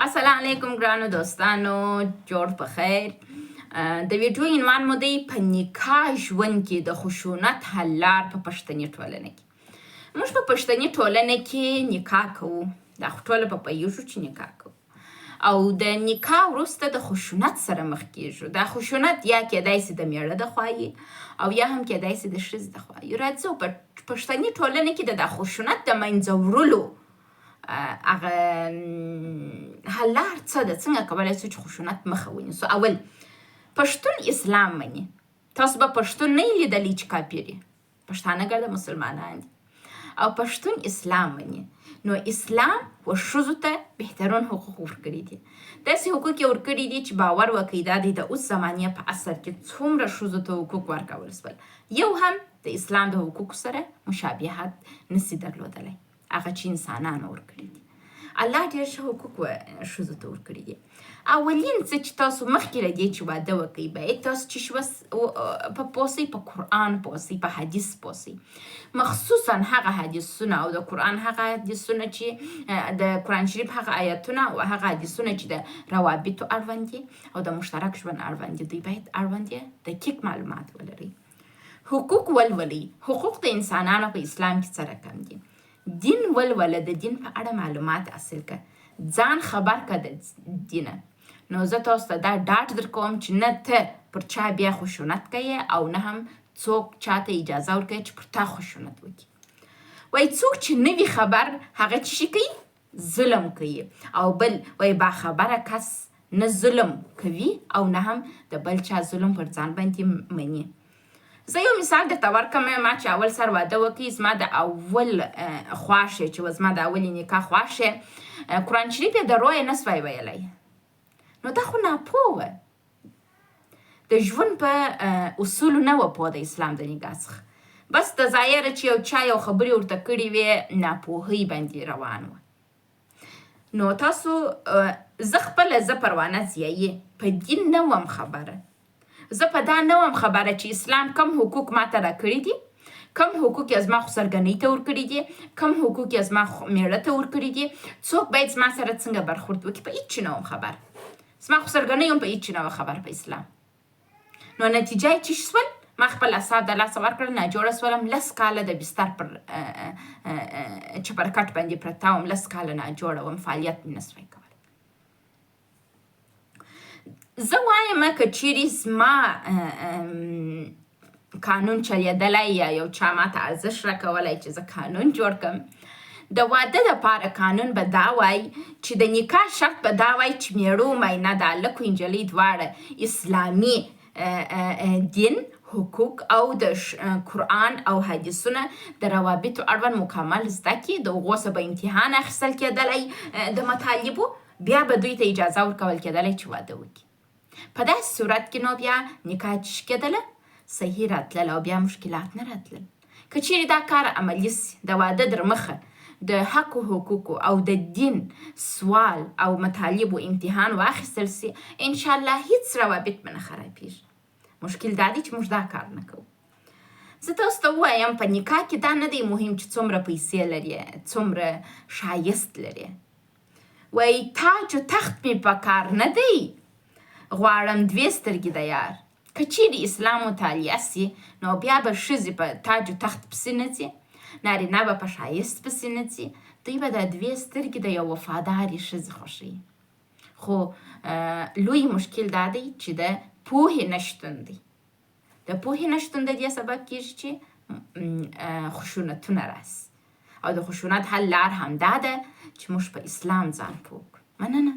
السلام علیکم ګرانو دوستانو، جوړ په خیر. د ویډیو عنوان مو دی په نکاح ژوند کې د خشونت حل لار په پښتني ټولنه کې. موږ په پښتني ټولنه کې نکاح کوو، دا خو ټوله په پوهیږو چې نکاح کوو، او د نکاح وروسته د خشونت سره مخ کیږو. دا خشونت یا کیدای سي د میړه د خوا او یا هم کیدای سي د ښځې د خوا. راځو په پښتني ټولنه کې د خشونت د منځه وړلو هغه حل لار څه ده، څنګه کولی شو چې خشونت مخه ونیسو. اول، پښتون اسلام مني. تاسو به پښتون نه یې لیدلی چې کافر یې، پښتانه ګرده مسلمانان دي او پښتون اسلام مني. نو اسلام و ښځو ته بهترون حقوق ورکړي دي. داسې حقوق یې ورکړي دي چې باور وکړئ دا دی د اوس زمانې په عصر کې څومره ښځو ته حقوق ورکول سول، یو هم د اسلام د حقوقو سره مشابهت نسي درلودلی، هغه چې انسانانو ورکړي دي. الله ډېر ښه حقوق ښځو ته ورکړي دي. اولین څه چې تاسو مخکې له دې چې واده وکړئ باید تاسو چې په پوه په قرآن پوه په حدیث پوه، مخصوصا هغه حدیثونه او د قرآن هغه حدیثونه چې د قرآن شریف هغه آیتونه او هغه حدیثونه چې د روابطو اړوند دي او د مشترک ژوند اړوند دي، دوی باید اړوند یې دقیق معلومات ولرئ. حقوق ولولئ. حقوق د انسانانو په اسلام کې څه رقم دي. دین ولوله، د دین په اړه معلومات حاصل کړه، ځان خبر کړه د دینه. نو زه تاسو ته دا ډاډ درکوم چې نه ته پر چا بیا خشونت کوي او نه هم څوک چاته اجازه ورکوي چې پر تا خشونت وکړي. وایي څوک چې نه وي خبر هغه څه شي کوي؟ ظلم کوي. او بل وایي باخبره کس نه ظلم کوي او نه هم د بل چا ظلم پر ځان باندې مني. زه یو مثال درته ورکړم. ما چې اول سر واده وکړي، زما د اول خواښې چې زما د اولې نکاح خواښې قرآن شریف یې د رویه نه سوی ویلی. نو دا خو ناپوه وه، د ژوند په اصولو نه وه پوه د اسلام د نکاح څخه. بس د ظاهره چې یو چا یو خبرې ورته کړې وې، ناپوهۍ باندې روان وه. نو تاسو زه خپله زه پروانه ضیایي په دین نه وم خبره. زه په دا نه وم خبره چې اسلام کم حقوق ما ته راکړي دي، کم حقوق یې زما خسرګنۍ ته ورکړي دي، کم حقوق یې زما میړه ته ورکړي دي، څوک باید زما سره څنګه برخورد وکړي، په هیڅ نه وم خبر. زما خسرګنۍ هم په هیڅ نه وه خبر په اسلام. نو نتیجه یې څه شول؟ ما خپل اعصاب د لاسه ورکړل، ناجوړه سولم، 10 کاله د بستر پر چپرکټ باندې پرته وم، 10 کاله ناجوړه وم، فعالیت مې نه سوی کولی. زه وایم که چیرې زما قانون چلیدلی یا یو چا ماته ارزش راکولی چې زه قانون جوړ کړم، د واده دپاره قانون به دا وایي چې د نکاح شرط به دا وایي چې میړه و ماینه د هلک و نجلۍ دواړه اسلامي دین، حقوق او د قرآن او حدیثونه د روابطو اړوند مکمل زده کړي. د هغو څه به امتحان اخیستل کېدلی د مطالبو، بیا به دوی ته اجازه ورکول کېدلی چې واده وکړي. په داسې صورت کې نو بیا نکاح چې کېدله صحیح راتلل او بیا مشکلات نه راتلل. که چیرې دا کار عملي سي، د واده در مخه د حق و حقوقو او د دین سوال او مطالبو امتحان واخیستل سي، انشاءالله هیڅ روابط به نه خرابېږي. مشکل دا دی چې موږ دا کار نه کوو. زه تاسو ته ووایم په نکاح کې دا نه دی مهم چې څومره پیسې لري، څومره ښایست لري. وایي تاج و تخت مې په کار نه دی، غواړم 2 سترګې د یار. که چیرې اسلام مطالعه سي نو بیا به ښځې په تاج و تخت پسې نه ځي، نارینه به په ښایست پسې نه ځي، دوی به دا 2 سترګې د یو وفادارې ښځې خوښوي. خو لوی مشکل دا دی چې د پوهې نشتون دی. د پوهې نشتون د دې سبب کېږي چې خشونتونه راسي، او د خشونت حل لار همدا ده چې موږ په اسلام ځان پوه کړو. مننه.